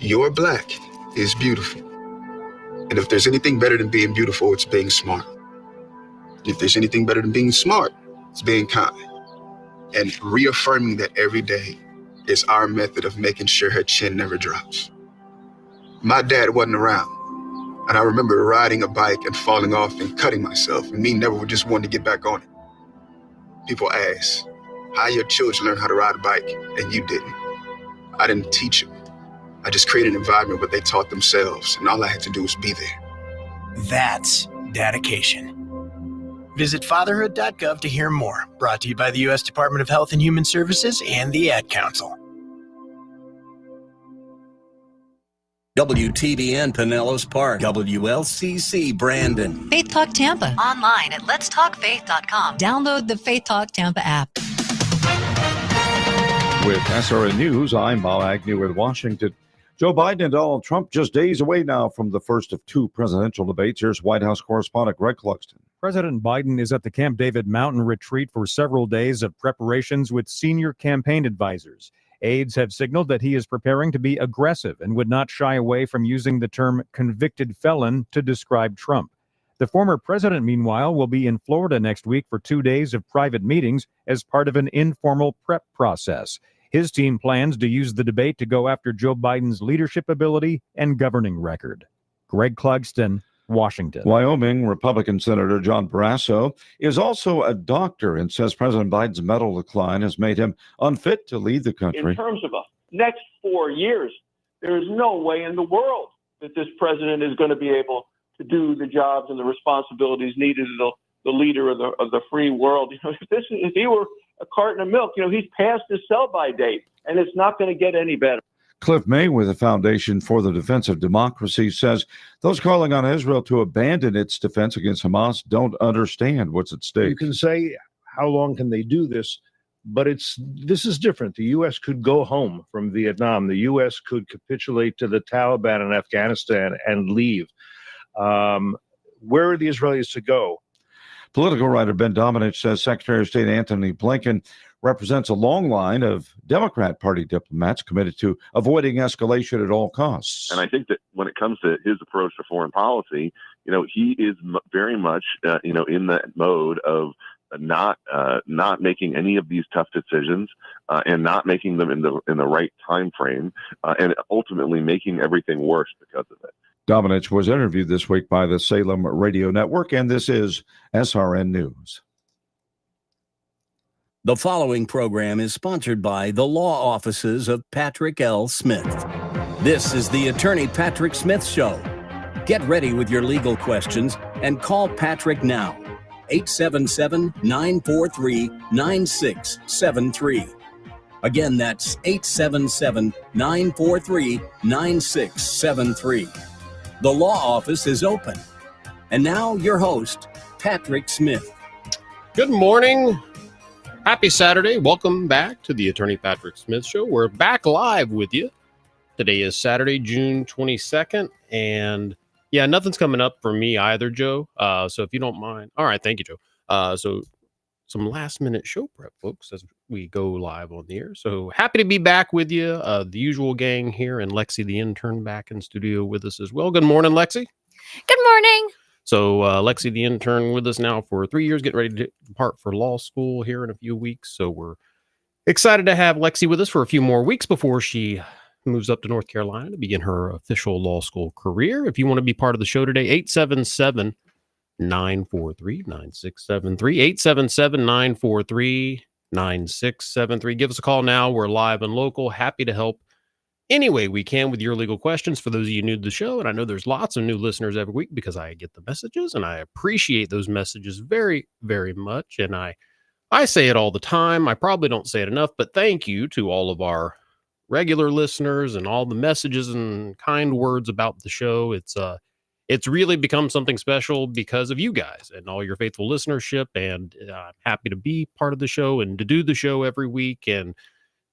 Your black is beautiful. And if there's anything better than being beautiful, it's being smart. If there's anything better than being smart, it's being kind. And reaffirming that every day is our method of making sure her chin never drops. My dad wasn't around, and I remember riding a bike and falling off and cutting myself, and me never just wanting to get back on it. People ask, how your children learn how to ride a bike, and you didn't? I didn't teach them. I just created an environment where they taught themselves, and all I had to do was be there. That's dedication. Visit fatherhood.gov to hear more. Brought to you by the U.S. Department of Health and Human Services and the Ad Council. WTBN Pinellas Park, WLCC Brandon. Faith Talk Tampa. Online at letstalkfaith.com. Download the Faith Talk Tampa app. With SRN News, I'm Bob Agnew with Washington. Joe Biden and Donald Trump just days away now from the first of two presidential debates. Here's White House correspondent Greg Clugston. President Biden is at the Camp David Mountain retreat for several days of preparations with senior campaign advisors. Aides have signaled that he is preparing to be aggressive and would not shy away from using the term convicted felon to describe Trump. The former president, meanwhile, will be in Florida next week for 2 days of private meetings as part of an informal prep process. His team plans to use the debate to go after Joe Biden's leadership ability and governing record. Greg Clugston, Washington. Wyoming Republican Senator John Barrasso is also a doctor and says President Biden's mental decline has made him unfit to lead the country. In terms of the next 4 years, there is no way in the world that this president is going to be able to do the jobs and the responsibilities needed as the leader of the free world. If he were a carton of milk, he's past his sell-by date, and it's not going to get any better. Cliff May with the Foundation for the Defense of Democracy says those calling on Israel to abandon its defense against Hamas don't understand what's at stake. You can say, how long can they do this? But this is different. The U.S. could go home from Vietnam. The U.S. could capitulate to the Taliban in Afghanistan and leave. Where are the Israelis to go? Political writer Ben Domenech says Secretary of State Antony Blinken represents a long line of Democrat Party diplomats committed to avoiding escalation at all costs. And I think that when it comes to his approach to foreign policy, he is very much, in that mode of not making any of these tough decisions and not making them in the right time frame, and ultimately making everything worse because of it. Domenech was interviewed this week by the Salem Radio Network, and this is SRN News. The following program is sponsored by the law offices of Patrick L. Smith. This is the Attorney Patrick Smith Show. Get ready with your legal questions and call Patrick now. 877-943-9673. Again, that's 877-943-9673. The law office is open. And now your host, Patrick Smith. Good morning. Happy Saturday. Welcome back to the Attorney Patrick Smith Show. We're back live with you. Today is Saturday, June 22nd. And yeah, nothing's coming up for me either, Joe. So if you don't mind. All right. Thank you, Joe. So some last minute show prep, folks, as we go live on the air. So happy to be back with you. The usual gang here, and Lexi, the intern, back in studio with us as well. Good morning, Lexi. Good morning. So Lexi, the intern, with us now for 3 years, getting ready to depart for law school here in a few weeks. So we're excited to have Lexi with us for a few more weeks before she moves up to North Carolina to begin her official law school career. If you want to be part of the show today, 877-943-9673, 877-943-9673. Give us a call now. We're live and local. Happy to help any way we can with your legal questions. For those of you new to the show, and I know there's lots of new listeners every week because I get the messages, and I appreciate those messages very, very much. And I say it all the time. I probably don't say it enough, but thank you to all of our regular listeners and all the messages and kind words about the show. It's really become something special because of you guys and all your faithful listenership. And I'm happy to be part of the show and to do the show every week, and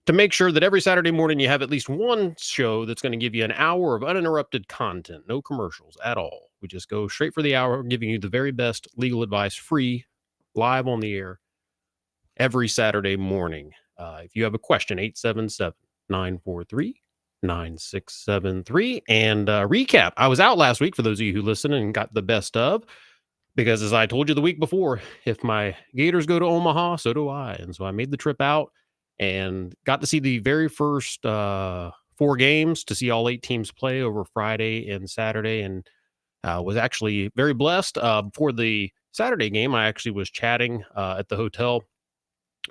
to make sure that every Saturday morning you have at least one show that's going to give you an hour of uninterrupted content, no commercials at all. We just go straight for the hour, giving you the very best legal advice, free, live on the air, every Saturday morning. If you have a question, 877-943-9673. 9673. And recap. I was out last week for those of you who listened and got the best of, because as I told you the week before, if my Gators go to Omaha, so do I. And so I made the trip out and got to see the very first 4 games, to see all 8 teams play over Friday and Saturday, and was actually very blessed. Before the Saturday game, I actually was chatting at the hotel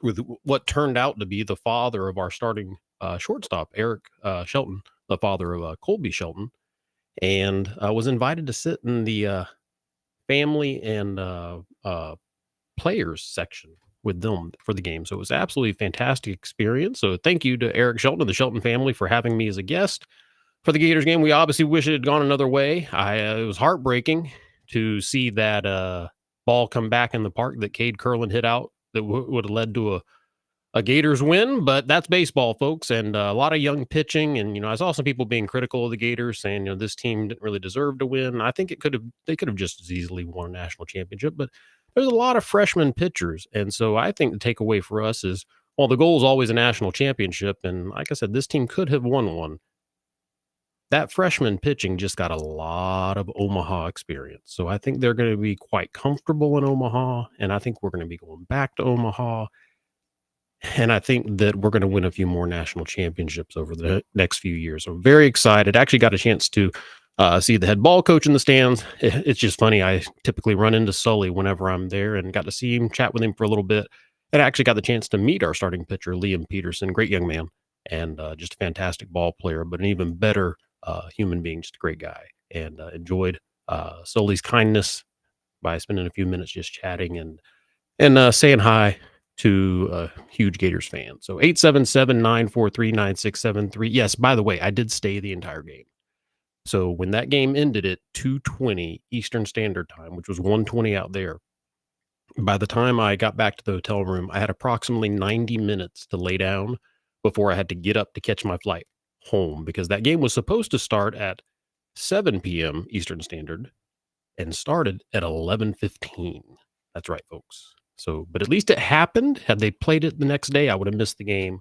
with what turned out to be the father of our starting shortstop, Eric Shelton, the father of Colby Shelton, and was invited to sit in the family and players section with them for the game. So it was absolutely fantastic experience. So thank you to Eric Shelton and the Shelton family for having me as a guest for the Gators game. We obviously wish it had gone another way. It was heartbreaking to see that ball come back in the park that Cade Curlin hit out that would have led to a Gators win, but that's baseball, folks, and a lot of young pitching. And, I saw some people being critical of the Gators, saying, this team didn't really deserve to win. I think they could have just as easily won a national championship, but there's a lot of freshman pitchers. And so I think the takeaway for us is, well, the goal is always a national championship. And like I said, this team could have won one. That freshman pitching just got a lot of Omaha experience. So I think they're going to be quite comfortable in Omaha. And I think we're going to be going back to Omaha. And I think that we're going to win a few more national championships over the next few years. I'm very excited. I actually got a chance to see the head ball coach in the stands. It's just funny. I typically run into Sully whenever I'm there, and got to see him, chat with him for a little bit. And I actually got the chance to meet our starting pitcher, Liam Peterson. Great young man, and just a fantastic ball player, but an even better human being, just a great guy. And enjoyed Sully's kindness by spending a few minutes just chatting and saying hi to a huge Gators fan. So 877-943-9673. Yes, by the way, I did stay the entire game. So when that game ended at 2:20 Eastern Standard Time, which was 1:20 out there, by the time I got back to the hotel room, I had approximately 90 minutes to lay down before I had to get up to catch my flight home, because that game was supposed to start at 7 p.m. Eastern Standard and started at 11:15. That's right, folks. So, but at least it happened. Had they played it the next day, I would have missed the game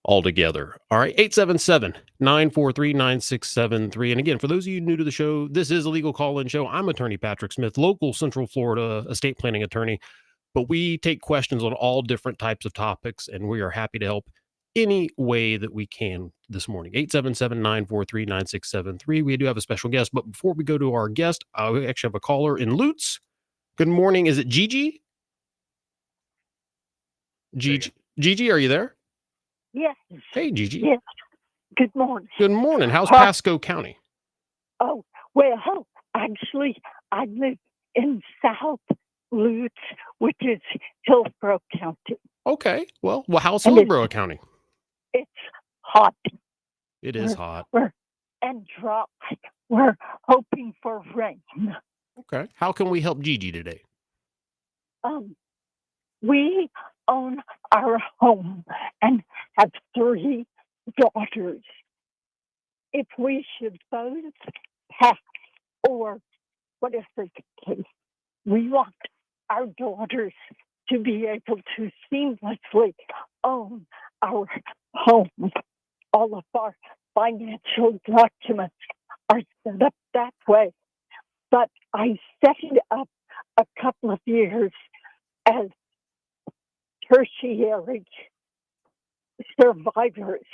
altogether. All right, 877-943-9673. And again, for those of you new to the show, this is a legal call-in show. I'm attorney Patrick Smith, local Central Florida estate planning attorney, but we take questions on all different types of topics, and we are happy to help any way that we can this morning. 877-943-9673. We do have a special guest, but before we go to our guest, we actually have a caller in Lutz. Good morning. Is it Gigi? Gigi, are you there? Yes. Hey, Gigi. Yes. Good morning. Good morning. How's Pasco County? Oh, well, actually, I live in South Lutz, which is Hillsborough County. Okay. Well, how's Hillsborough County? It's hot. It is hot. And dry. We're hoping for rain. Okay. How can we help Gigi today? We own our home and have 3 daughters. If we should both pass, or whatever the case, we want our daughters to be able to seamlessly own our home. All of our financial documents are set up that way. But I set it up a couple of years as tertiary survivors,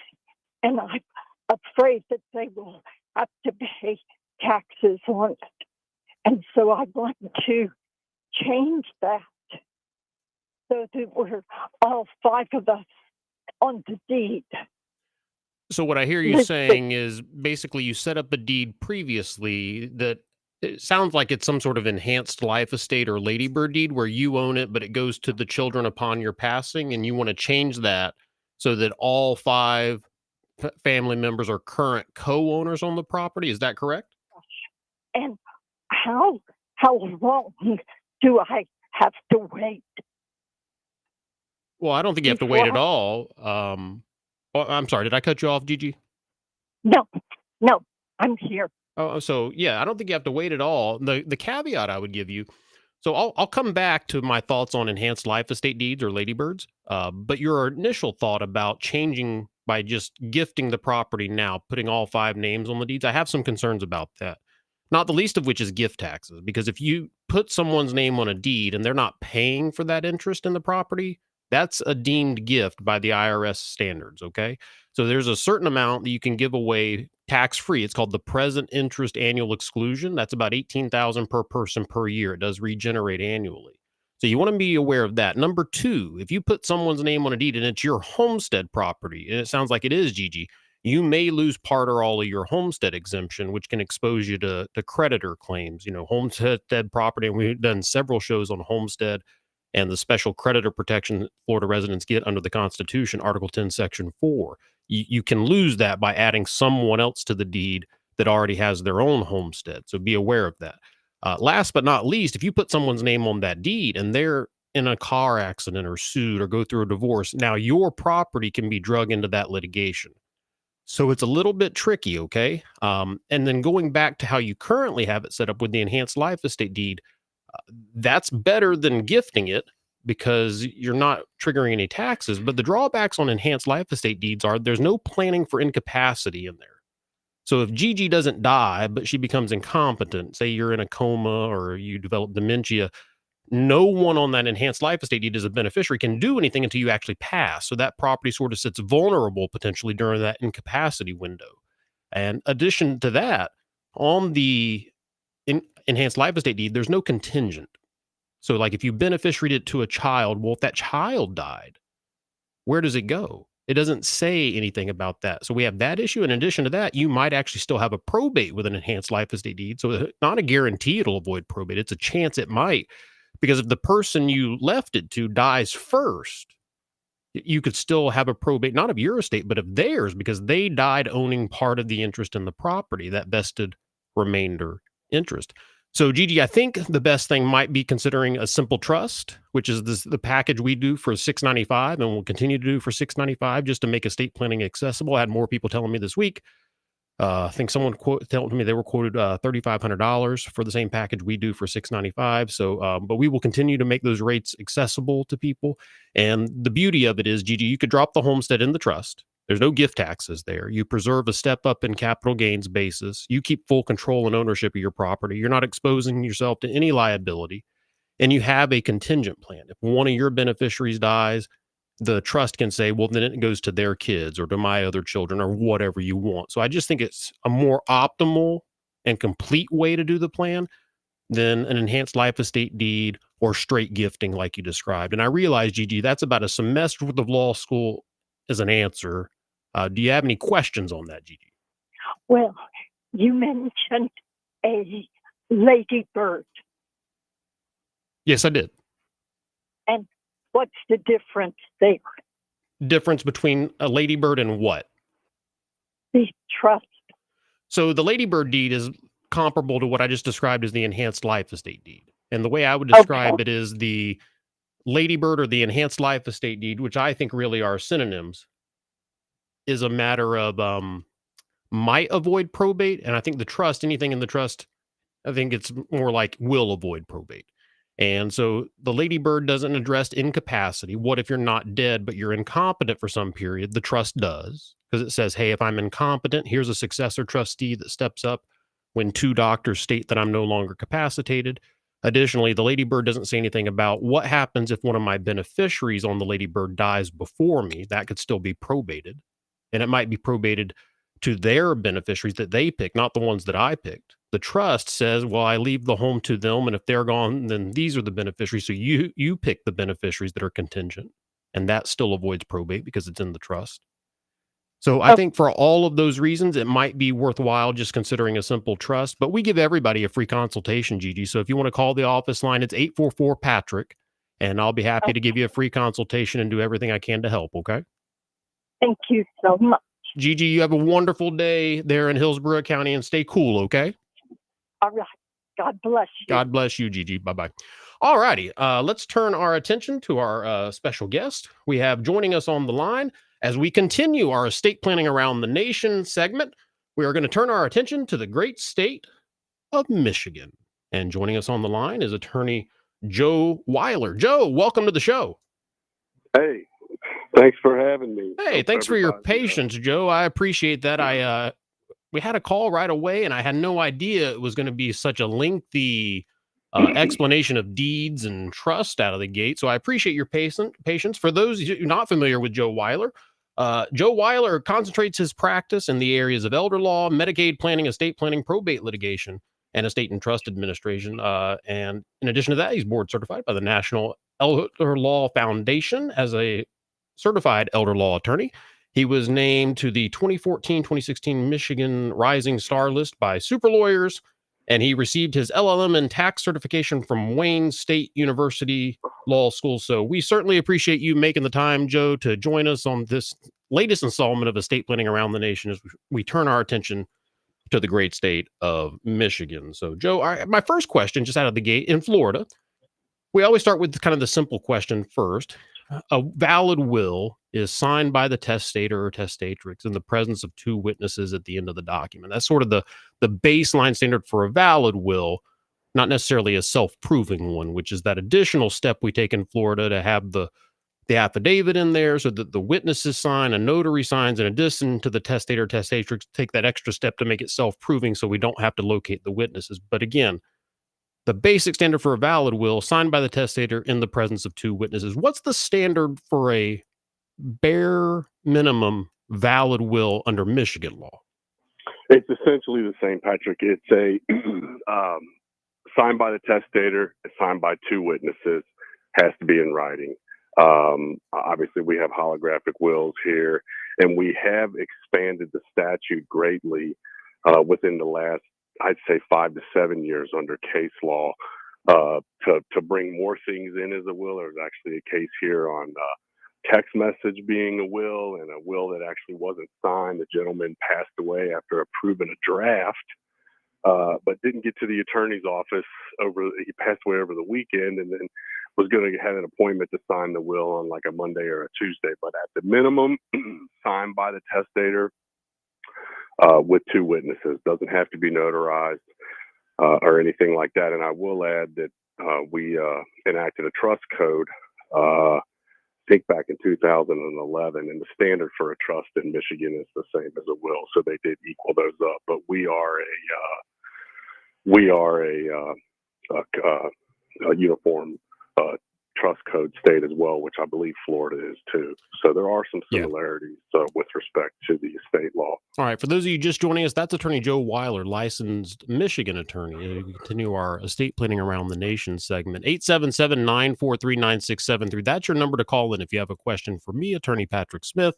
and I'm afraid that they will have to pay taxes on it. And so I want to change that so that we're all 5 of us on the deed. So what I hear you saying is basically you set up a deed previously that it sounds like it's some sort of enhanced life estate or ladybird deed where you own it, but it goes to the children upon your passing, and you want to change that so that all 5 family members are current co-owners on the property. Is that correct? And how long do I have to wait? Well, I don't think you have to wait at all. I'm sorry. Did I cut you off, Gigi? No, I'm here. Oh, so yeah, I don't think you have to wait at all. The caveat I would give you, so I'll come back to my thoughts on enhanced life estate deeds or ladybirds. But your initial thought about changing by just gifting the property now, putting all 5 names on the deeds. I have some concerns about that. Not the least of which is gift taxes, because if you put someone's name on a deed and they're not paying for that interest in the property, that's a deemed gift by the IRS standards, okay? So there's a certain amount that you can give away tax-free. It's called the present interest annual exclusion. That's about $18,000 per person per year. It does regenerate annually. So you want to be aware of that. Number 2, if you put someone's name on a deed and it's your homestead property, and it sounds like it is, Gigi, you may lose part or all of your homestead exemption, which can expose you to creditor claims. You know, homestead property, and we've done several shows on homestead and the special creditor protection Florida residents get under the Constitution, Article 10, Section 4. You can lose that by adding someone else to the deed that already has their own homestead. So be aware of that. Last but not least, if you put someone's name on that deed and they're in a car accident or sued or go through a divorce, now your property can be drug into that litigation. So it's a little bit tricky, okay? And then going back to how you currently have it set up with the enhanced life estate deed, that's better than gifting it because you're not triggering any taxes. But the drawbacks on enhanced life estate deeds are there's no planning for incapacity in there. So if Gigi doesn't die, but she becomes incompetent, say you're in a coma or you develop dementia, no one on that enhanced life estate deed as a beneficiary can do anything until you actually pass. So that property sort of sits vulnerable potentially during that incapacity window. And addition to that, on the enhanced life estate deed, there's no contingent. So like if you beneficiaried it to a child, well, if that child died, where does it go? It doesn't say anything about that. So we have that issue. In addition to that, you might actually still have a probate with an enhanced life estate deed. So it's not a guarantee it'll avoid probate. It's a chance it might. Because if the person you left it to dies first, you could still have a probate, not of your estate, but of theirs, because they died owning part of the interest in the property, that vested remainder interest. So, Gigi, I think the best thing might be considering a simple trust, which is the package we do for $695 and we'll continue to do for $695 just to make estate planning accessible. I had more people telling me this week. I think someone told me they were quoted $3,500 for the same package we do for $695. So, but we will continue to make those rates accessible to people. And the beauty of it is, Gigi, you could drop the homestead in the trust. There's no gift taxes there. You preserve a step up in capital gains basis. You keep full control and ownership of your property. You're not exposing yourself to any liability. And you have a contingent plan. If one of your beneficiaries dies, the trust can say, well, then it goes to their kids or to my other children or whatever you want. So I just think it's a more optimal and complete way to do the plan than an enhanced life estate deed or straight gifting like you described. And I realize, Gigi, that's about a semester worth of law school as an answer. Do you have any questions on that, Gigi? Well, you mentioned a ladybird. Yes, I did. And what's the difference there? Difference between a ladybird and what? The trust. So the ladybird deed is comparable to what I just described as the enhanced life estate deed. And the way I would describe it is the ladybird or the enhanced life estate deed, which I think really are synonyms, is a matter of might avoid probate. And I think the trust, anything in the trust, I think it's more like will avoid probate. And so the ladybird doesn't address incapacity. What if you're not dead, but you're incompetent for some period? The trust does, because it says, hey, if I'm incompetent, here's a successor trustee that steps up when 2 doctors state that I'm no longer capacitated. Additionally, the ladybird doesn't say anything about what happens if one of my beneficiaries on the ladybird dies before me. That could still be probated. And it might be probated to their beneficiaries that they pick, not the ones that I picked. The trust says, well, I leave the home to them, and if they're gone, then these are the beneficiaries. So you pick the beneficiaries that are contingent, and that still avoids probate because it's in the trust. So I think for all of those reasons, it might be worthwhile just considering a simple trust, but we give everybody a free consultation, Gigi. So if you want to call the office line, it's 844-PATRICK, and I'll be happy to give you a free consultation and do everything I can to help, okay? Thank you so much. Gigi, you have a wonderful day there in Hillsborough County, and stay cool, okay? All right. God bless you. God bless you, Gigi. Bye-bye. All righty. Let's turn our attention to our special guest. We have joining us on the line as we continue our estate planning around the nation segment. We are going to turn our attention to the great state of Michigan. And joining us on the line is attorney Joe Weiler. Joe, welcome to the show. Hey, Thanks for having me. Hey, Hope thanks for your everybody, patience, Joe. I appreciate that. We had a call right away, and I had no idea it was going to be such a lengthy explanation of deeds and trust out of the gate. So I appreciate your patience. For those who are not familiar with Joe Weiler, Joe Weiler concentrates his practice in the areas of elder law, Medicaid planning, estate planning, probate litigation, and estate and trust administration. And in addition to that, he's board certified by the National Elder Law Foundation as a certified elder law attorney. He was named to the 2014-2016 Michigan Rising Star list by Super Lawyers, and he received his LLM and tax certification from Wayne State University Law School. So we certainly appreciate you making the time, Joe, to join us on this latest installment of Estate Planning Around the Nation as we turn our attention to the great state of Michigan. So, Joe, my first question, just out of the gate, in Florida, we always start with kind of the simple question first. A valid will is signed by the testator or testatrix in the presence of two witnesses at the end of the document. That's sort of the baseline standard for a valid will, not necessarily a self-proving one, which is that additional step we take in Florida to have the affidavit in there so that the witnesses sign, a notary signs, in addition to the testator or testatrix, take that extra step to make it self-proving so we don't have to locate the witnesses. But again, the basic standard for a valid will signed by the testator in the presence of two witnesses. What's the standard for a bare minimum valid will under Michigan law? It's essentially the same, Patrick. It's a signed by the testator, signed by two witnesses, has to be in writing. Obviously, we have holographic wills here, and we have expanded the statute greatly within the last, I'd say, 5 to 7 years under case law to bring more things in as a will. There's actually a case here on text message being a will, and a will that actually wasn't signed. The gentleman passed away after approving a draft, but didn't get to the attorney's office he passed away over the weekend, and then was going to have an appointment to sign the will on like a Monday or a Tuesday. But at the minimum, signed by the testator with two witnesses. Doesn't have to be notarized or anything like that. And I will add that we enacted a trust code, I think back in 2011, and the standard for a trust in Michigan is the same as a will. So they did equal those up. But we are a uniform trust code state as well, which I believe Florida is too. So there are some similarities with respect to the estate law. All right. For those of you just joining us, that's attorney Joe Weiler, licensed Michigan attorney. We continue our estate planning around the nation segment. 877-943-9673. That's your number to call in if you have a question for me, attorney Patrick Smith,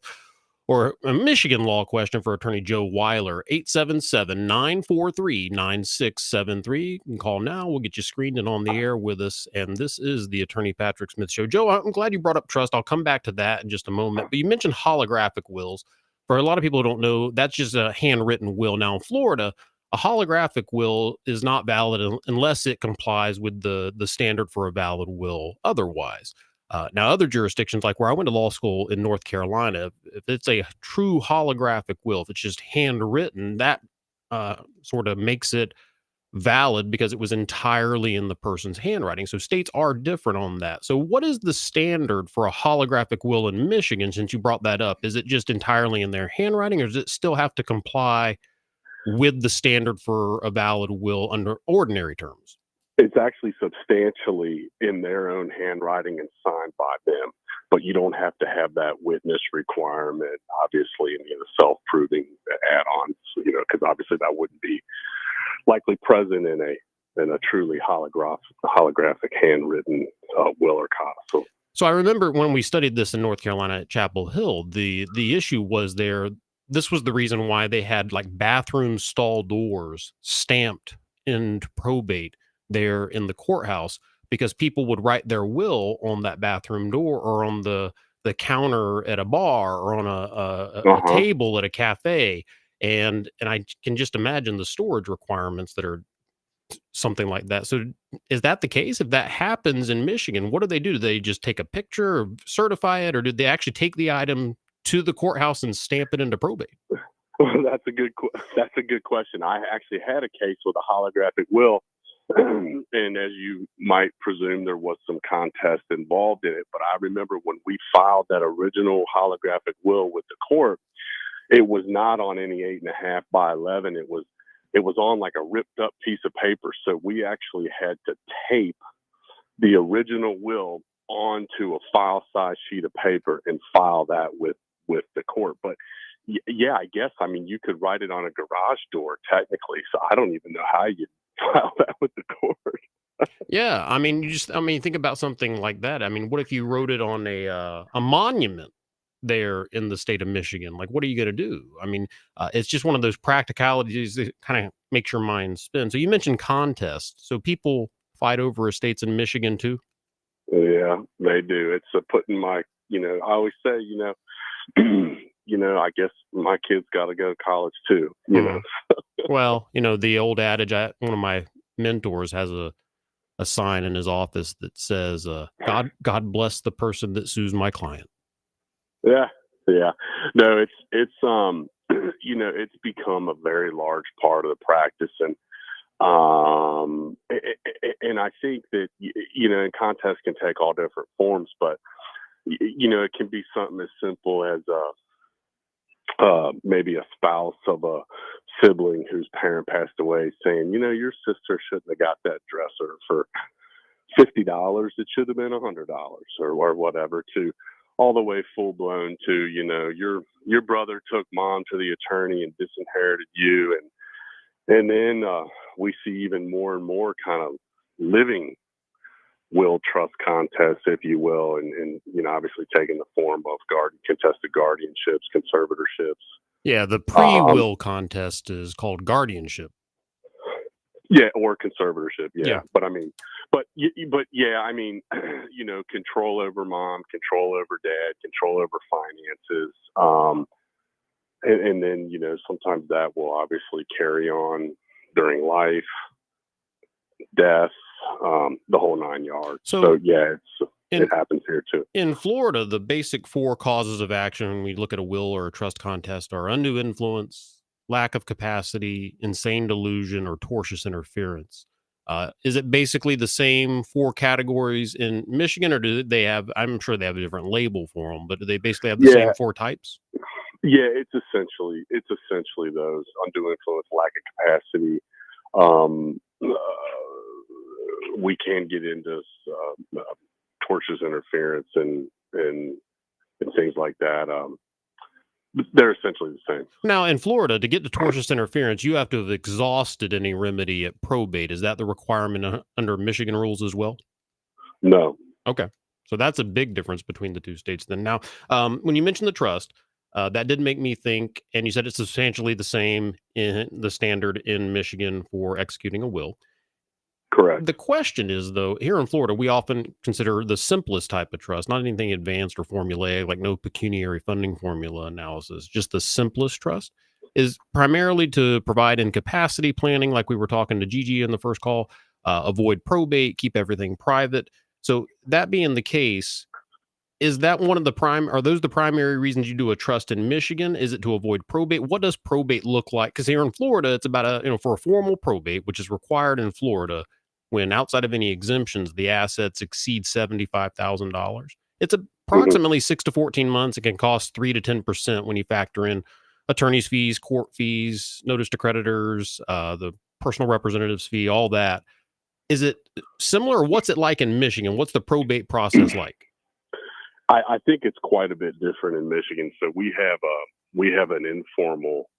or a Michigan law question for attorney Joe Weiler. 877-943-9673. You can call now. We'll get you screened and on the air with us. And this is the attorney Patrick Smith Show. Joe, I'm glad you brought up trust. I'll come back to that in just a moment. But you mentioned holographic wills. For a lot of people who don't know, that's just a handwritten will. Now in Florida, a holographic will is not valid unless it complies with the standard for a valid will otherwise. Now, other jurisdictions, like where I went to law school in North Carolina, if it's a true holographic will, if it's just handwritten, that sort of makes it valid because it was entirely in the person's handwriting. So states are different on that. So what is the standard for a holographic will in Michigan, since you brought that up? Is it just entirely in their handwriting, or does it still have to comply with the standard for a valid will under ordinary terms? It's actually substantially in their own handwriting and signed by them, but you don't have to have that witness requirement, obviously, in the self-proving add-ons, because obviously that wouldn't be likely present in a truly holographic handwritten will or codicil. So I remember when we studied this in North Carolina at Chapel Hill, the issue was this was the reason why they had like bathroom stall doors stamped into probate there in the courthouse, because people would write their will on that bathroom door or on the counter at a bar or on a table at a cafe. And I can just imagine the storage requirements that are something like that. So is that the case? If that happens in Michigan, what do they do? Do they just take a picture or certify it, or did they actually take the item to the courthouse and stamp it into probate? Well, that's a good question. I actually had a case with a holographic will And as you might presume, there was some contest involved in it. But I remember when we filed that original holographic will with the court, it was not on any 8.5 by 11. It was on like a ripped up piece of paper. So we actually had to tape the original will onto a file size sheet of paper and file that with the court. But yeah, I guess, I mean, you could write it on a garage door technically. So I don't even know how you file that with the court. Yeah, I mean, think about something like that. I mean, what if you wrote it on a monument there in the state of Michigan? Like, what are you going to do? I mean, it's just one of those practicalities that kind of makes your mind spin. So you mentioned contests. So people fight over estates in Michigan too? Yeah, they do. It's putting my, I always say, I guess my kids got to go to college too, know. Well, the old adage, one of my mentors has a sign in his office that says, God bless the person that sues my client. Yeah. No, it's it's become a very large part of the practice, and I think that and contests can take all different forms, but it can be something as simple as maybe a spouse of a sibling whose parent passed away saying, your sister shouldn't have got that dresser for $50. It should have been $100 or whatever, to all the way full blown to, your brother took mom to the attorney and disinherited you. And then we see even more and more kind of living will trust contests, if you will, and obviously taking the form of contested guardianships, conservatorships. Yeah, the pre-will contest is called guardianship. Yeah, or conservatorship. Yeah. But I mean, control over mom, control over dad, control over finances. And then, sometimes that will obviously carry on during life, death, the whole 9 yards. So yeah, it happens here too. In Florida, the basic 4 causes of action when we look at a will or a trust contest are undue influence, lack of capacity, insane delusion, or tortious interference. Is it basically the same 4 categories in Michigan, or do they have, I'm sure they have a different label for them, but do they basically have the same 4 types? Yeah, it's essentially those: undue influence, lack of capacity. We can get into tortious interference and things like that. They're essentially the same. Now, in Florida, to get to tortious interference, you have to have exhausted any remedy at probate. Is that the requirement under Michigan rules as well? No. Okay. So that's a big difference between the 2 states then. Now, when you mentioned the trust, that did make me think, and you said it's substantially the same in the standard in Michigan for executing a will. Correct. The question is, though, here in Florida, we often consider the simplest type of trust, not anything advanced or formulaic, like no pecuniary funding formula analysis, just the simplest trust is primarily to provide incapacity planning, like we were talking to Gigi in the first call, avoid probate, keep everything private. So that being the case, is that one of the are those the primary reasons you do a trust in Michigan? Is it to avoid probate? What does probate look like? Because here in Florida, it's about for a formal probate, which is required in Florida, when outside of any exemptions, the assets exceed $75,000. It's approximately 6 to 14 months. It can cost 3 to 10% when you factor in attorney's fees, court fees, notice to creditors, the personal representative's fee, all that. Is it similar? Or what's it like in Michigan? What's the probate process like? I think it's quite a bit different in Michigan. So we have an informal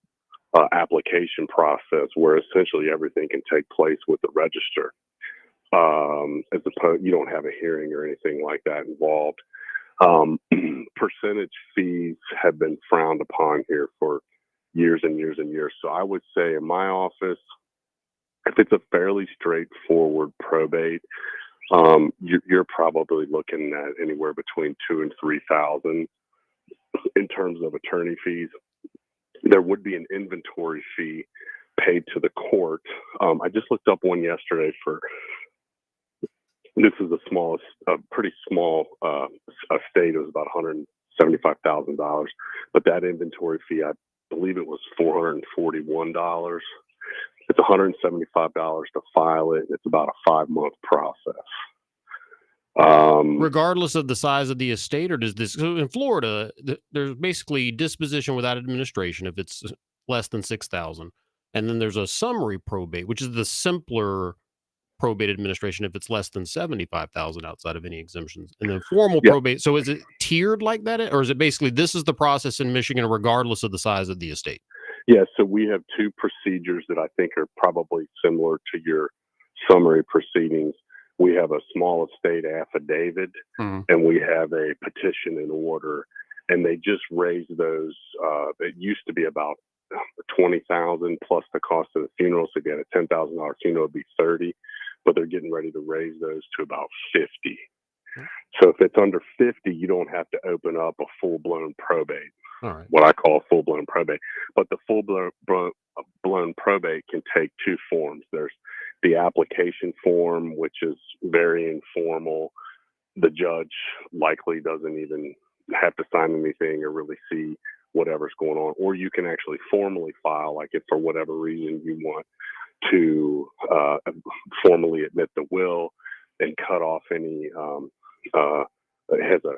application process where essentially everything can take place with the register. As opposed, you don't have a hearing or anything like that involved. Percentage fees have been frowned upon here for years and years and years. So I would say in my office, if it's a fairly straightforward probate, you're probably looking at anywhere between $2,000 and $3,000 in terms of attorney fees. There would be an inventory fee paid to the court. I just looked up one yesterday for. This is a pretty small estate. It was about $175,000, but that inventory fee, I believe it was $441. It's $175 to file it. It's about a 5-month process. Regardless of the size of the estate, or does this? So in Florida, there's basically disposition without administration if it's less than 6,000, and then there's a summary probate, which is the simpler probate administration if it's less than 75,000 outside of any exemptions, and then formal probate. So is it tiered like that, or is it basically this is the process in Michigan regardless of the size of the estate? Yeah, so we have two procedures that I think are probably similar to your summary proceedings. We have a small estate affidavit, and we have a petition in order, and they just raised those. It used to be about $20,000 plus the cost of the funeral. So again, a $10,000 funeral would be $30,000, but they're getting ready to raise those to about $50,000. So if it's under $50,000, you don't have to open up a full-blown probate. All right. What I call full-blown probate. But the full-blown probate can take two forms. There's the application form, which is very informal. The judge likely doesn't even have to sign anything or really see whatever's going on. Or you can actually formally file, like if for whatever reason you want to formally admit the will and cut off any it has a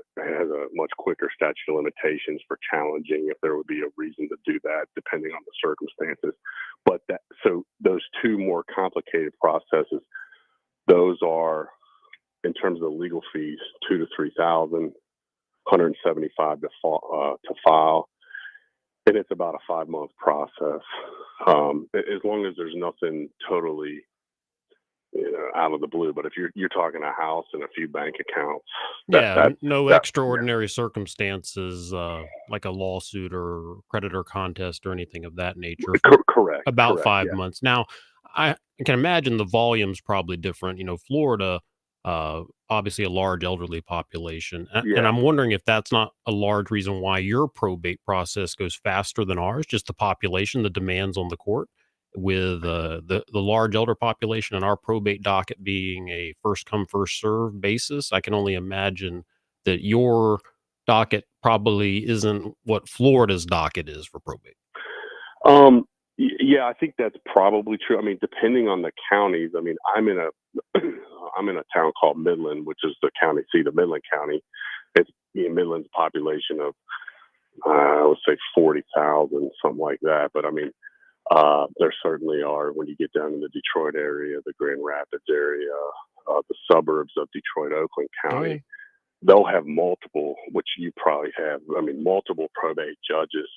much quicker statute of limitations for challenging if there would be a reason to do that, depending on the circumstances. But so those two more complicated processes, those are, in terms of legal fees, $2,000 to $3,000, $175 to file, and it's about a 5-month process. As long as there's nothing totally out of the blue. But if you're talking a house and a few bank accounts, no extraordinary circumstances like a lawsuit or creditor contest or anything of that nature. Correct. About 5 months. Now, I can imagine the volume's probably different. Florida, obviously a large elderly population, and I'm wondering if that's not a large reason why your probate process goes faster than ours. Just the population, the demands on the court. With the large elder population and our probate docket being a first come first serve basis, I can only imagine that your docket probably isn't what Florida's docket is for probate. Yeah, I think that's probably true. I mean, depending on the counties. I mean, I'm in a town called Midland, which is the county seat of Midland County. It's Midland's population of I would say 40,000, something like that. But I mean, there certainly are, when you get down in the Detroit area, the Grand Rapids area, the suburbs of Detroit, Oakland County, they'll have multiple, which you probably have, multiple probate judges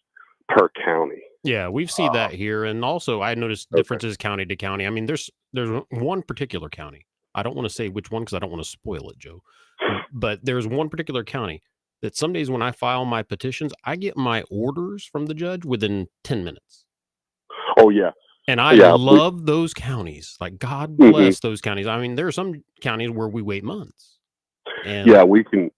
per county. Yeah, we've seen that here. And also I noticed differences county to county. I mean, there's one particular county. I don't want to say which one because I don't want to spoil it, Joe. But there's one particular county that some days when I file my petitions, I get my orders from the judge within 10 minutes. Oh, yeah. And I love those counties. Like, God bless those counties. I mean, there are some counties where we wait months. And we can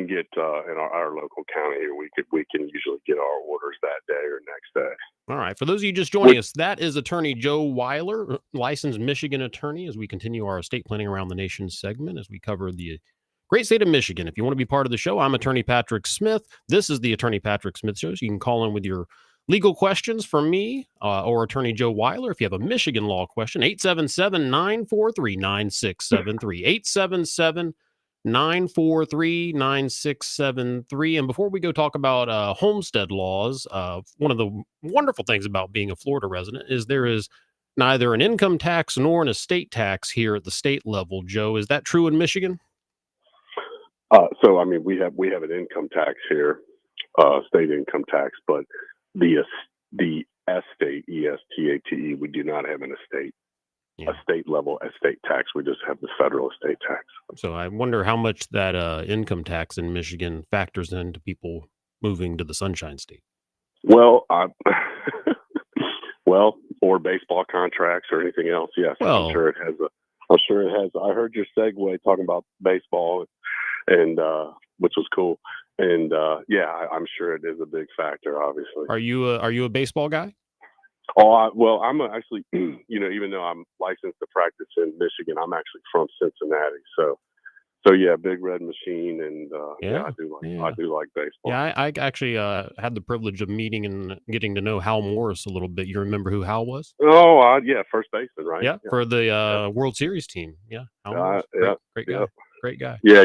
get in our local county here. We can usually get our orders that day or next day. All right. For those of you just joining us, that is Attorney Joe Weiler, licensed Michigan attorney, as we continue our estate planning around the nation segment, as we cover the great state of Michigan. If you want to be part of the show, I'm Attorney Patrick Smith. This is the Attorney Patrick Smith Show. So you can call in with your legal questions for me or Attorney Joe Weiler. If you have a Michigan law question, 877-943-9673. 877-943-9673. And before we go talk about homestead laws, one of the wonderful things about being a Florida resident is there is neither an income tax nor an estate tax here at the state level. Joe, is that true in Michigan? So, I mean, we have an income tax here, state income tax, but the estate, ESTATE, we do not have an estate. A state level estate tax. We just have the federal estate tax. So I wonder how much that income tax in Michigan factors into people moving to the Sunshine State. Well, or baseball contracts or anything else. Yes, well, I'm sure it has. I heard your segue talking about baseball, and which was cool. And I'm sure it is a big factor. Obviously. Are you a baseball guy? Oh, I'm actually, even though I'm licensed to practice in Michigan, I'm actually from Cincinnati. So So yeah, Big Red Machine, and Yeah, I do like yeah. I do like baseball. Yeah, I actually had the privilege of meeting and getting to know Hal Morris a little bit. You remember who Hal was? Oh, yeah, first baseman, right? Yeah, for the World Series team. Yeah, Hal Morris. Great guy. Yep. Great guy. Yeah.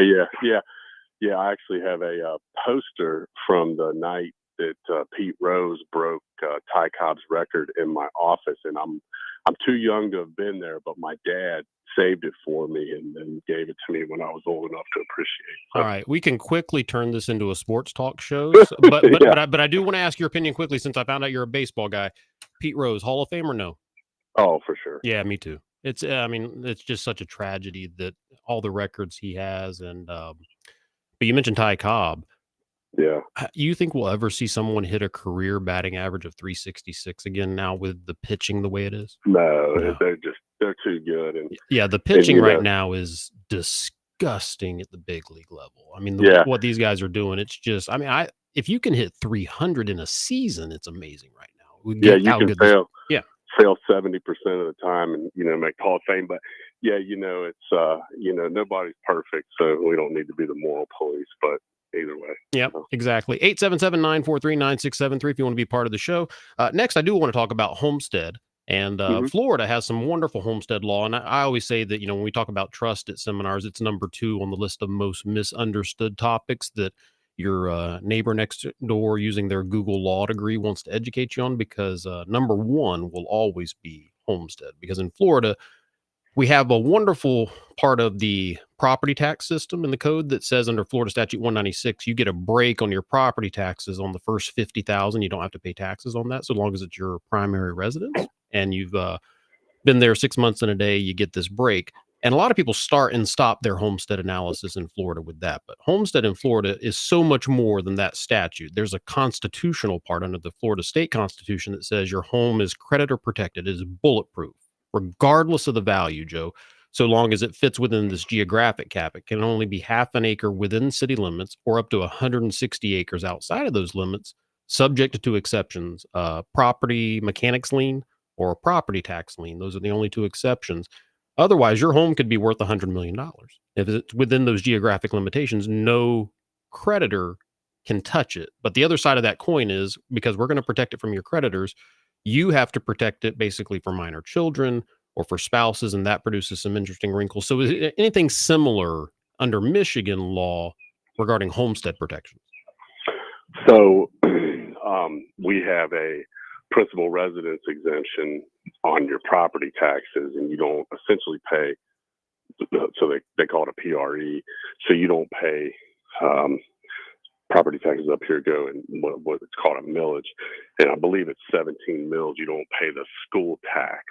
I actually have a poster from the night that Pete Rose broke Ty Cobb's record in my office, and I'm too young to have been there, but my dad saved it for me and then gave it to me when I was old enough to appreciate. All right, we can quickly turn this into a sports talk show, but I do want to ask your opinion quickly since I found out you're a baseball guy. Pete Rose, Hall of Fame or no? Oh, for sure. Yeah, me too. It's I mean, it's just such a tragedy that all the records he has, and but you mentioned Ty Cobb. Yeah. You think we'll ever see someone hit a career batting average of 366 again now with the pitching the way it is? No. They're too good. And yeah, the pitching right now is disgusting at the big league level. I mean, what these guys are doing, it's just, I mean, if you can hit 300 in a season, it's amazing right now. You can fail 70% of the time and, make Hall of Fame. But it's, nobody's perfect. So we don't need to be the moral police, but either way. Yep, exactly. 877-943-9673 if you want to be part of the show. Next, I do want to talk about homestead. And Florida has some wonderful homestead law. And I always say that, when we talk about trust at seminars, it's number 2 on the list of most misunderstood topics that your neighbor next door using their Google law degree wants to educate you on, because number 1 will always be homestead. Because in Florida, we have a wonderful part of the property tax system in the code that says under Florida Statute 196, you get a break on your property taxes on the first $50,000. You don't have to pay taxes on that so long as it's your primary residence and you've been there 6 months and a day, you get this break. And a lot of people start and stop their homestead analysis in Florida with that. But homestead in Florida is so much more than that statute. There's a constitutional part under the Florida state constitution that says your home is creditor protected, it is bulletproof, regardless of the value, Joe, so long as it fits within this geographic cap. It can only be half an acre within city limits or up to 160 acres outside of those limits, subject to 2 exceptions, property mechanics lien or a property tax lien. Those are the only 2 exceptions. Otherwise, your home could be worth $100 million. If it's within those geographic limitations, no creditor can touch it. But the other side of that coin is, because we're going to protect it from your creditors, you have to protect it basically for minor children or for spouses, and that produces some interesting wrinkles. So is it anything similar under Michigan law regarding homestead protections? So we have a principal residence exemption on your property taxes, and you don't essentially pay, so they call it a PRE, so you don't pay property taxes up here go in what it's called a millage, and I believe it's 17 mils. You don't pay the school tax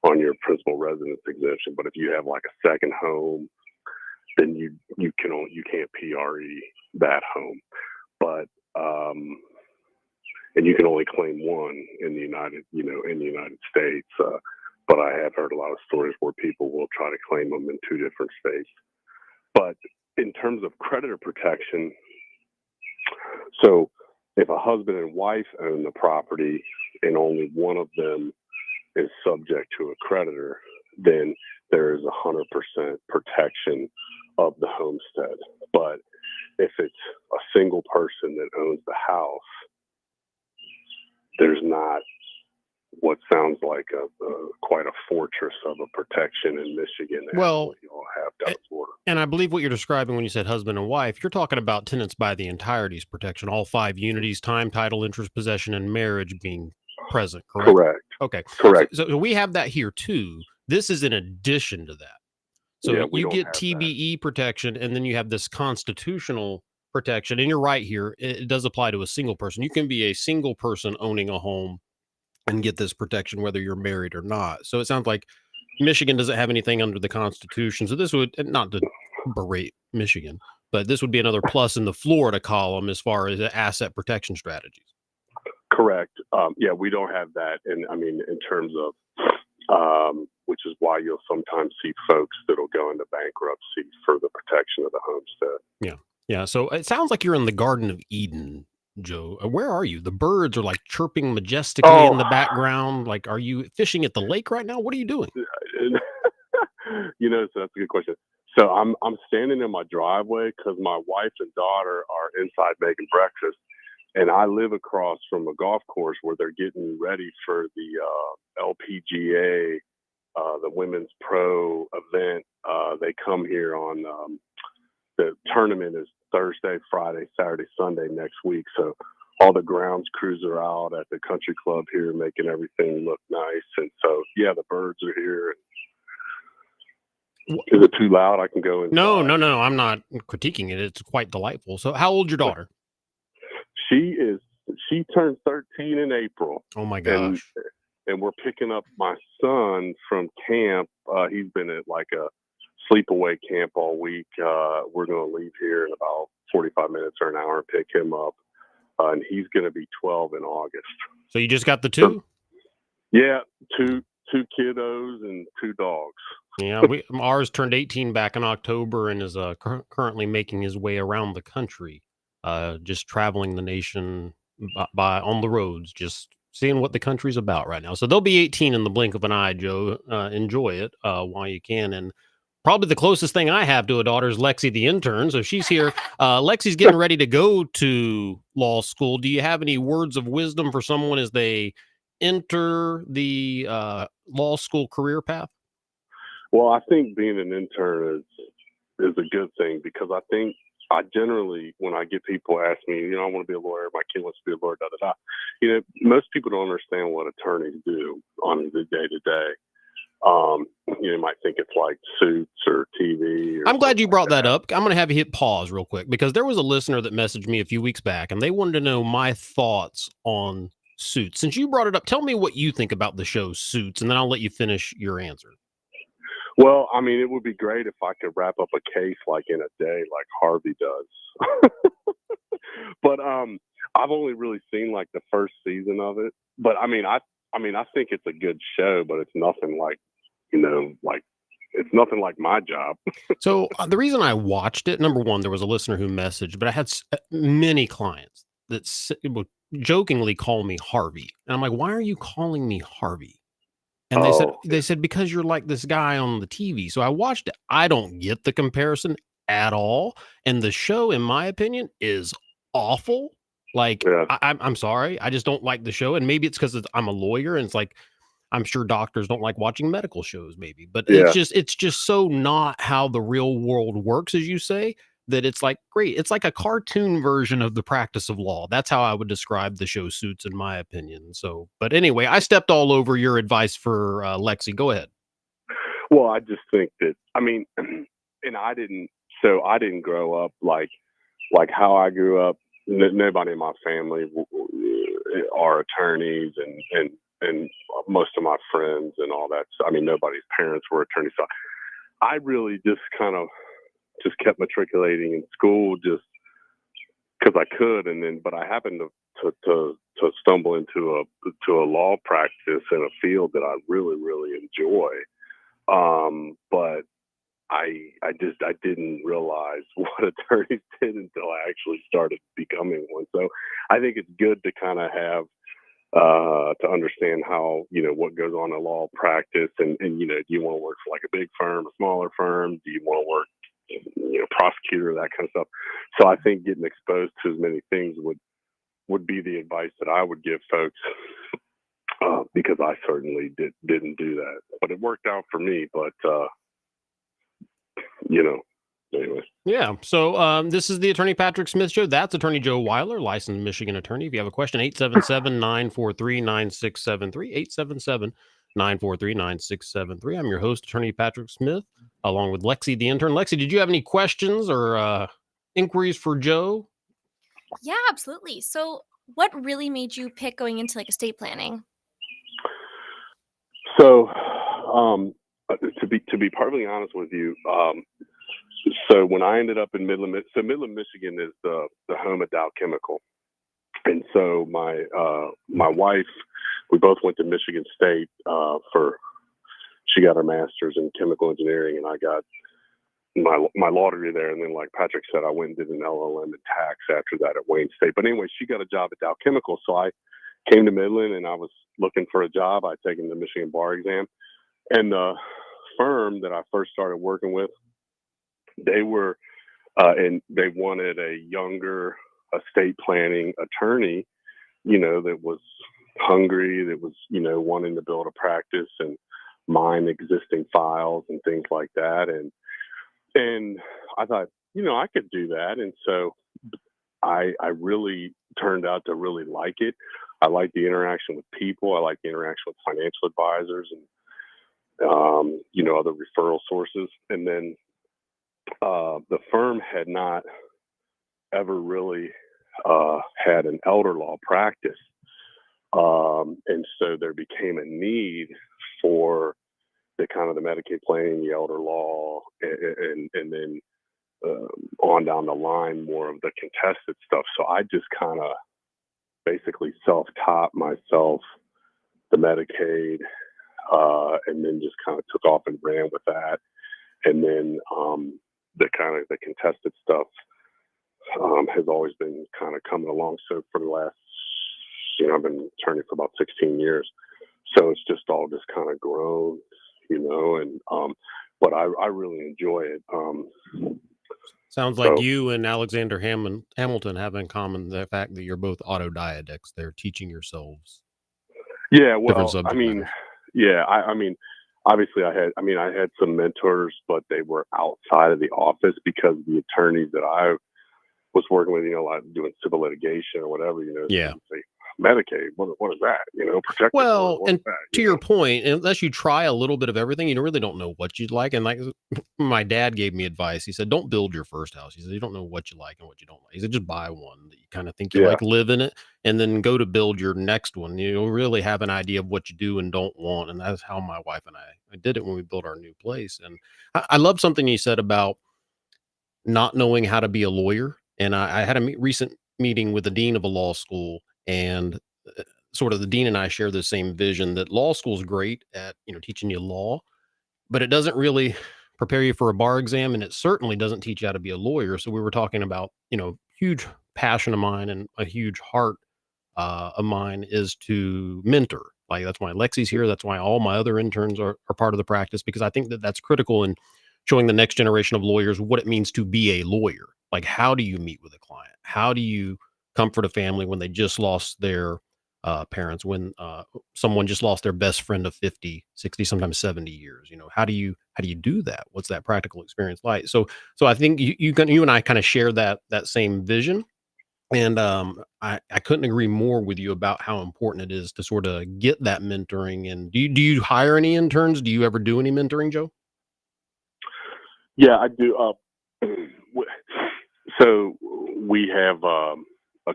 on your principal residence exemption, but if you have like a second home, then you can't PRE that home, but and you can only claim one in the United States. But I have heard a lot of stories where people will try to claim them in 2 different states. But in terms of creditor protection, so if a husband and wife own the property and only one of them is subject to a creditor, then there is 100% protection of the homestead. But if it's a single person that owns the house, there's not what sounds like quite a fortress of a protection in Michigan. Well, you all have down Florida. And I believe what you're describing when you said husband and wife, you're talking about tenants by the entirety's protection, all 5 unities, time, title, interest, possession, and marriage being present, correct? Correct. Okay. Correct. So we have that here too. This is in addition to that. So you get TBE protection, and then you have this constitutional protection. And you're right here. It does apply to a single person. You can be a single person owning a home and get this protection whether you're married or not. So it sounds like Michigan doesn't have anything under the Constitution. So this would, not to berate Michigan, but this would be another plus in the Florida column as far as asset protection strategies. Correct. We don't have that. And I mean, in terms of, which is why you'll sometimes see folks that'll go into bankruptcy for the protection of the homestead. Yeah. Yeah. So it sounds like you're in the Garden of Eden, Joe. Where are you? The birds are like chirping majestically in the background. Like, are you fishing at the lake right now? What are you doing? So that's a good question. So I'm standing in my driveway because my wife and daughter are inside making breakfast, and I live across from a golf course where they're getting ready for the LPGA, the Women's Pro event. They come here on the tournament is Thursday, Friday, Saturday, Sunday next week. So all the grounds crews are out at the country club here making everything look nice. And so, yeah, the birds are here. Is it too loud? I can go inside. No. I'm not critiquing it. It's quite delightful. So how old's your daughter? She turned 13 in April. Oh my gosh. And we're picking up my son from camp. He's been at like a sleepaway camp all week. We're going to leave here in about 45 minutes or an hour and pick him up. And he's going to be 12 in August. So you just got the two? So, yeah, two kiddos and 2 dogs. Yeah, ours turned 18 back in October and is currently making his way around the country, just traveling the nation on the roads, just seeing what the country's about right now. So they'll be 18 in the blink of an eye, Joe. Enjoy it while you can. And probably the closest thing I have to a daughter is Lexi, the intern. So she's here. Lexi's getting ready to go to law school. Do you have any words of wisdom for someone as they enter the law school career path? Well, I think being an intern is a good thing, because I think I generally, when I get people ask me, I want to be a lawyer, my kid wants to be a lawyer, most people don't understand what attorneys do on the day to day. You might think it's like Suits or TV. I'm glad you brought that up. I'm going to have you hit pause real quick, because there was a listener that messaged me a few weeks back and they wanted to know my thoughts on Suits. Since you brought it up, tell me what you think about the show Suits, and then I'll let you finish your answer. Well, I mean, it would be great if I could wrap up a case like in a day, like Harvey does. But I've only really seen like the first season of it. But I think it's a good show, but it's nothing like, it's nothing like my job. So the reason I watched it, number one, there was a listener who messaged, but I had many clients that would jokingly call me Harvey, and I'm like, why are you calling me Harvey? And they said, because you're like this guy on the TV. So I watched it. I don't get the comparison at all. And the show, in my opinion, is awful. Like, yeah. I'm sorry. I just don't like the show. And maybe it's because I'm a lawyer, and it's like, I'm sure doctors don't like watching medical shows, maybe. But yeah. it's just so not how the real world works, as you say, that it's like, great. It's like a cartoon version of the practice of law. That's how I would describe the show Suits, in my opinion. So, but anyway, I stepped all over your advice for Lexi. Go ahead. Well, I just think that, and I didn't grow up like how I grew up. Nobody in my family are attorneys, and most of my friends and all that. Nobody's parents were attorneys. So I really just kind of kept matriculating in school just because I could, but I happened to stumble into a law practice in a field that I really, really enjoy. But I didn't realize what attorneys did until I actually started becoming one. So I think it's good to kind of have to understand how, what goes on in law practice, and do you want to work for like a big firm, a smaller firm? Do you want to work prosecutor, that kind of stuff. So I think getting exposed to as many things would be the advice that I would give folks, because I certainly didn't do that, but it worked out for me. But anyway. Yeah. So this is the Attorney Patrick Smith Show. That's Attorney Joe Weiler, licensed Michigan attorney. If you have a question, 877-943-9673, 877-943-9673. I'm your host, Attorney Patrick Smith, along with Lexi, the intern. Lexi, did you have any questions or inquiries for Joe? Yeah, absolutely. So what really made you pick going into like estate planning? So to be perfectly honest with you, so when I ended up in Midland, Michigan is the home of Dow Chemical. And so my wife, we both went to Michigan State she got her master's in chemical engineering, and I got my law degree there. And then, like Patrick said, I went and did an LLM in tax after that at Wayne State. But anyway, she got a job at Dow Chemical. So I came to Midland, and I was looking for a job. I'd taken the Michigan bar exam. And the firm that I first started working with they were, and they wanted a younger estate planning attorney, that was hungry, that was, wanting to build a practice and mine existing files and things like that. And I thought, I could do that. And so I really turned out to really like it. I like the interaction with people. I like the interaction with financial advisors and, other referral sources. And then the firm had not ever really had an elder law practice. And so there became a need for the kind of the Medicaid planning, the elder law, and then on down the line, more of the contested stuff. So I just kind of basically self-taught myself the Medicaid, and then just kind of took off and ran with that. And then the contested stuff has always been kind of coming along. So for the last, I've been attorney for about 16 years. So it's just all just kind of grown, and but I really enjoy it. Sounds like you and Alexander Hamilton have in common the fact that you're both autodidacts. They're teaching yourselves. Yeah, well, different subject matters. I mean, obviously I had some mentors, but they were outside of the office because the attorneys that I was working with, like doing civil litigation or whatever, Yeah. say, Medicaid, what is that? Protected. Well, what and is that, to your point, unless you try a little bit of everything, you really don't know what you'd like. And like my dad gave me advice. He said, don't build your first house. He said, you don't know what you like and what you don't like. He said, just buy one that you kind of think you Yeah. like, live in it, and then go to build your next one. You'll really have an idea of what you do and don't want. And that's how my wife and I did it when we built our new place. And I love something you said about not knowing how to be a lawyer. And I had a recent meeting with the dean of a law school, and sort of the dean and I share the same vision that law school is great at, teaching you law, but it doesn't really prepare you for a bar exam. And it certainly doesn't teach you how to be a lawyer. So we were talking about, huge passion of mine and a huge heart of mine is to mentor. Like that's why Lexi's here. That's why all my other interns are part of the practice, because I think that that's critical in showing the next generation of lawyers what it means to be a lawyer. Like, how do you meet with a client? How do you comfort a family when they just lost their parents, when someone just lost their best friend of 50, 60, sometimes 70 years? How do you do that? What's that practical experience like? So I think you and I kind of share that same vision. And I couldn't agree more with you about how important it is to sort of get that mentoring. And do you hire any interns? Do you ever do any mentoring, Joe? Yeah, I do. So we have a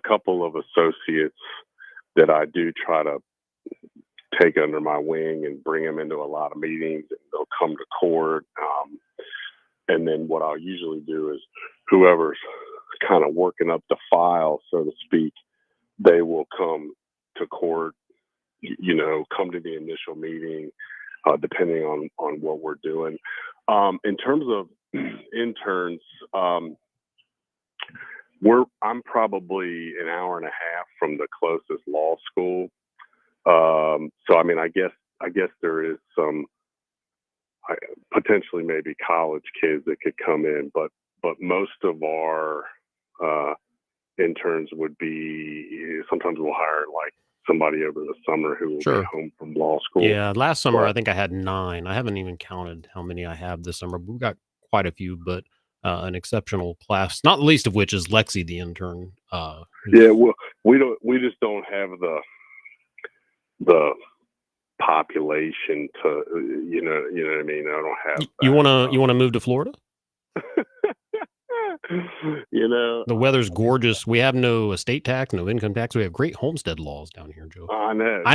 couple of associates that I do try to take under my wing and bring them into a lot of meetings, and they'll come to court. And then what I'll usually do is whoever's kind of working up the file, so to speak, they will come to court, come to the initial meeting, depending on what we're doing. In terms of interns, I'm probably an hour and a half from the closest law school. So I guess there is some potentially maybe college kids that could come in, but most of our interns would be, sometimes we'll hire like somebody over the summer who will Sure. be home from law school. Yeah, last summer But- I think I had 9. I haven't even counted how many I have this summer. We've got quite a few, but an exceptional class, not least of which is Lexi, the intern. Yeah, well, we just don't have the population to, you know what I mean? I don't have You want to move to Florida? The weather's gorgeous. We have no estate tax, no income tax. We have great homestead laws down here, Joe. I know. I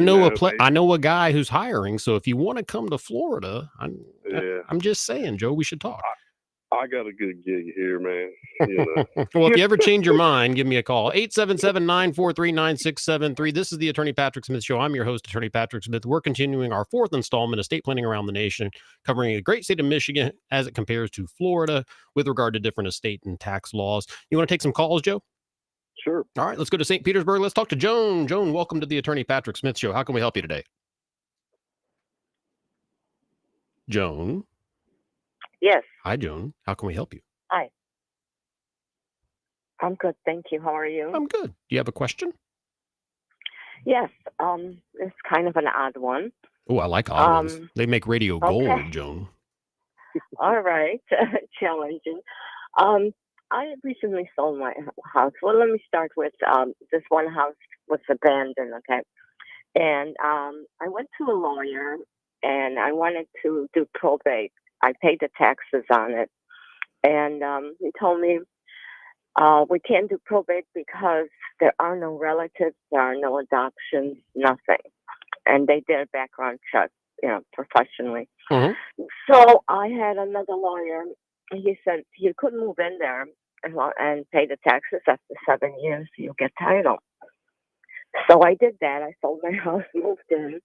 know a guy who's hiring. So if you want to come to Florida, I'm just saying, Joe, we should talk. I got a good gig here, man. Well, if you ever change your mind, give me a call. 877-943-9673. This is the Attorney Patrick Smith Show. I'm your host, Attorney Patrick Smith. We're continuing our 4th installment, Estate Planning Around the Nation, covering a great state of Michigan as it compares to Florida with regard to different estate and tax laws. You want to take some calls, Joe? Sure. All right, let's go to St. Petersburg. Let's talk to Joan. Joan, welcome to the Attorney Patrick Smith Show. How can we help you today? Joan? Yes. Hi, Joan. How can we help you? I'm good, thank you. How are you? I'm good. Do you have a question? Yes, it's kind of an odd one. Oh, I like odd ones. They make radio gold, okay. Joan. All right, challenging. I recently sold my house. Well, let me start with this one house was abandoned, okay? And I went to a lawyer and I wanted to do probate. I paid the taxes on it. And he told me, we can't do probate because there are no relatives, there are no adoptions, nothing. And they did a background check, professionally. So I had another lawyer. He said you could move in there and pay the taxes after 7 years. You'll get title. So I did that. I sold my house, moved in.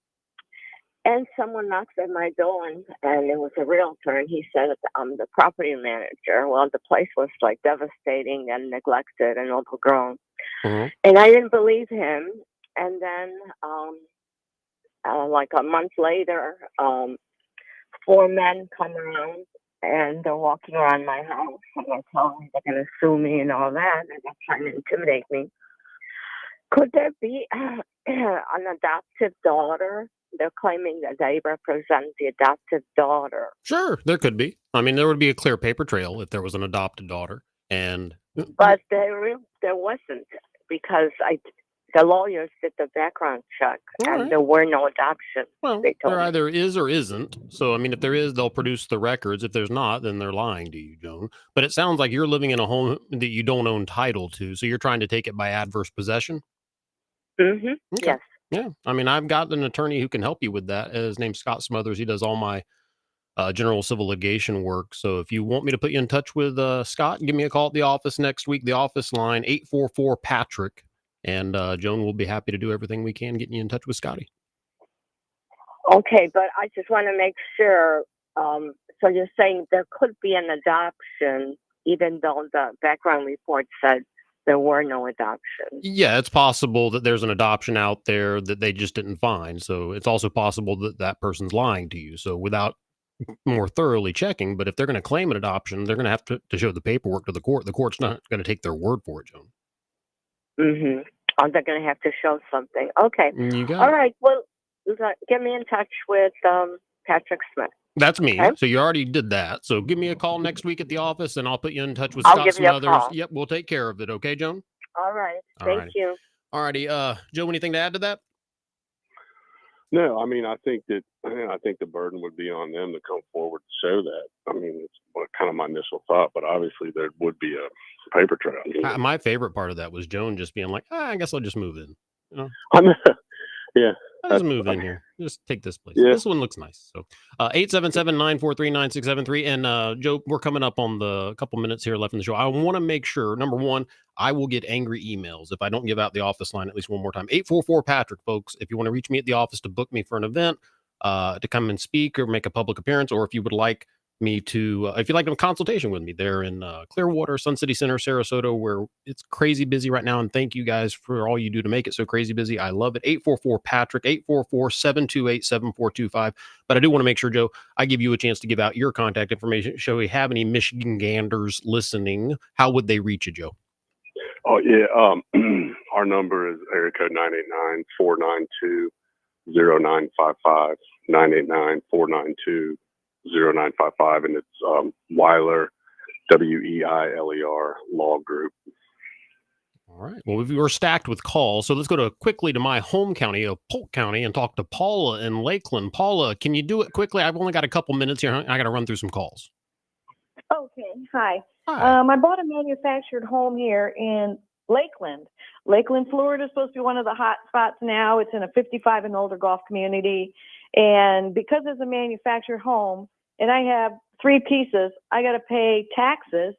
And someone knocks at my door, and it was a realtor, and he said, I'm the property manager. Well, the place was like devastating and neglected and overgrown. And I didn't believe him. And then, like a month later, 4 men come around, and they're walking around my house, and they're telling me they're going to sue me and all that, and they're trying to intimidate me. Could there be an adoptive daughter? They're claiming that they represent the adoptive daughter. Sure, there could be. I mean, there would be a clear paper trail if there was an adopted daughter. But there wasn't, because the lawyers did the background check, and there were no adoptions. Well, there either is or isn't. So, I mean, if there is, they'll produce the records. If there's not, then they're lying to you, Joan. But it sounds like you're living in a home that you don't own title to. So you're trying to take it by adverse possession? Okay. Yes. Yeah. I mean, I've got an attorney who can help you with that. His name's Scott Smothers. He does all my general civil litigation work. So if you want me to put you in touch with Scott, give me a call at the office next week. The office line, 844-PATRICK. And Joan will be happy to do everything we can getting you in touch with Scotty. Okay, but I just want to make sure. So you're saying there could be an adoption, even though the background report said there were no adoptions. Yeah, it's possible that there's an adoption out there that they just didn't find. So it's also possible that that person's lying to you. So without more thoroughly checking, but if they're going to claim an adoption, they're going to have to show the paperwork to the court. The court's not going to take their word for it, Joan. Oh, they're going to have to show something. Okay. You got All it. right. Well, get me in touch with Patrick Smith. That's me. Okay? So you already did that. So give me a call next week at the office, and I'll put you in touch with I'll Scott give you a Smothers. call. Yep, we'll take care of it. Okay, Joan? All right. All Thank righty. you. All righty. Joe, anything to add to that? No, I mean, I think the burden would be on them to come forward to show that. I mean, it's kind of my initial thought, but obviously there would be a paper trail. My favorite part of that was Joan just being like, I guess I'll just move in. You know? I know. Yeah. I'll just move in here. Just take this place. Yeah. This one looks nice. So 877-943-9673. And Joe, we're coming up on the couple minutes here left in the show. I want to make sure, number one, I will get angry emails if I don't give out the office line at least one more time. 844-PATRICK, folks. If you want to reach me at the office to book me for an event, to come and speak or make a public appearance, or if you would like me to, if you'd like a consultation with me, they're in Clearwater, Sun City Center, Sarasota, where it's crazy busy right now. And thank you guys for all you do to make it so crazy busy. I love it. 844-PATRICK, 844-728-7425. But I do want to make sure, Joe, I give you a chance to give out your contact information. Shall we have any Michigan Ganders listening? How would they reach you, Joe? Oh, yeah. Our number is area code 989-492-0955, 989-492-0955, and it's Weiler, Weiler Law Group. All right. Well, we're stacked with calls, so let's go quickly to my home county of Polk County and talk to Paula in Lakeland. Paula, can you do it quickly? I've only got a couple minutes here. I got to run through some calls. Okay. Hi. I bought a manufactured home here in Lakeland. Lakeland, Florida is supposed to be one of the hot spots now. It's in a 55 and older golf community. And because it's a manufactured home and I have 3 pieces, I got to pay taxes.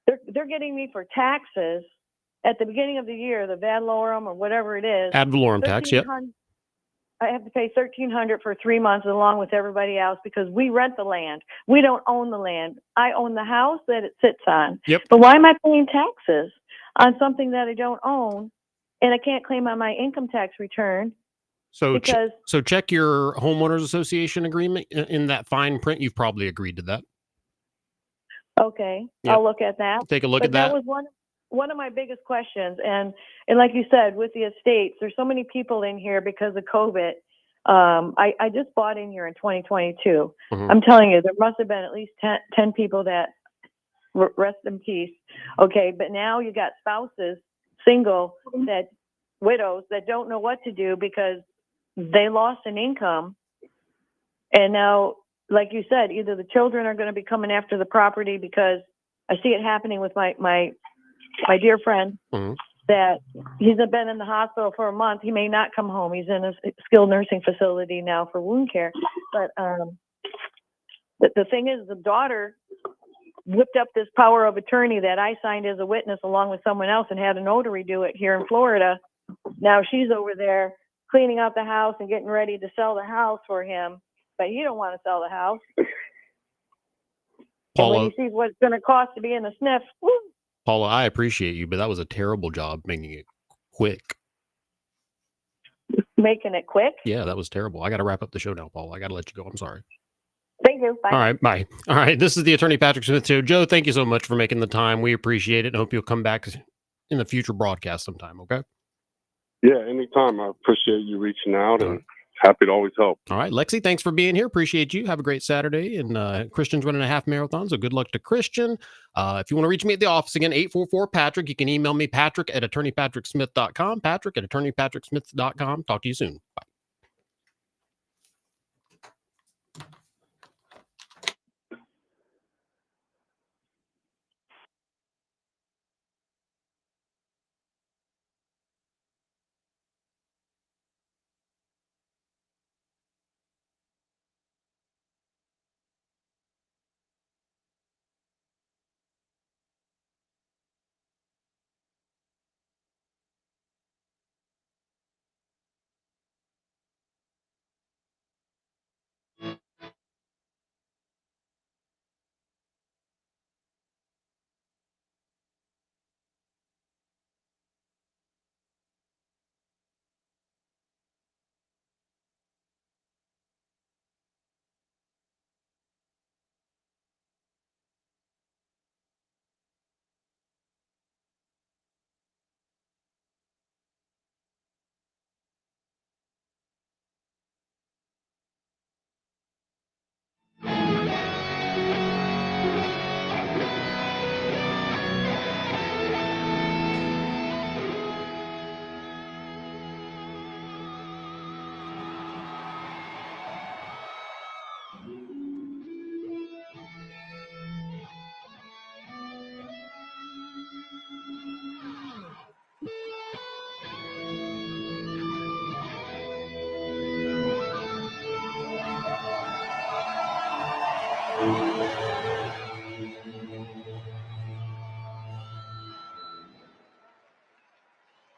They're getting me for taxes at the beginning of the year, the ad valorem or whatever it is. Ad valorem tax, yep. I have to pay $1,300 for 3 months along with everybody else because we rent the land. We don't own the land. I own the house that it sits on. Yep. But why am I paying taxes on something that I don't own and I can't claim on my income tax return? So, because so check your homeowners association agreement in that fine print. You've probably agreed to that. Okay, Yep. I'll look at that. Take a look But at that. was one. one of my biggest questions, and like you said, with the estates, there's so many people in here because of COVID. I just bought in here in 2022. Mhm. I'm telling you, there must have been at least 10 people that rest in peace. Okay, but now you got spouses, single, that widows that don't know what to do because they lost an income, and now, like you said, either the children are going to be coming after the property, because I see it happening with my dear friend Mhm. that he's been in the hospital for a month. He may not come home. He's in a skilled nursing facility now for wound care. But the thing is, the daughter whipped up this power of attorney that I signed as a witness along with someone else and had a notary do it here in Florida. Now she's over there cleaning out the house and getting ready to sell the house for him, but he don't want to sell the house. And when Paula, he sees what it's going to cost to be in the SNF, woo, Paula, I appreciate you, but that was a terrible job making it quick. making it quick. Yeah, that was terrible. I got to wrap up the show now, Paula. I got to let you go. I'm sorry. Thank you. Bye. All right, bye. All right, this is the Attorney Patrick Smith Show. Joe, thank you so much for making the time. We appreciate it, and hope you'll come back in the future broadcast sometime, okay? Yeah, anytime. I appreciate you reaching out and happy to always help. All right, Lexi, thanks for being here. Appreciate you. Have a great Saturday. And Christian's running a half marathon, so good luck to Christian. If you want to reach me at the office again, 844-PATRICK. You can email me, patrick@attorneypatricksmith.com, patrick@attorneypatricksmith.com. Talk to you soon. Bye.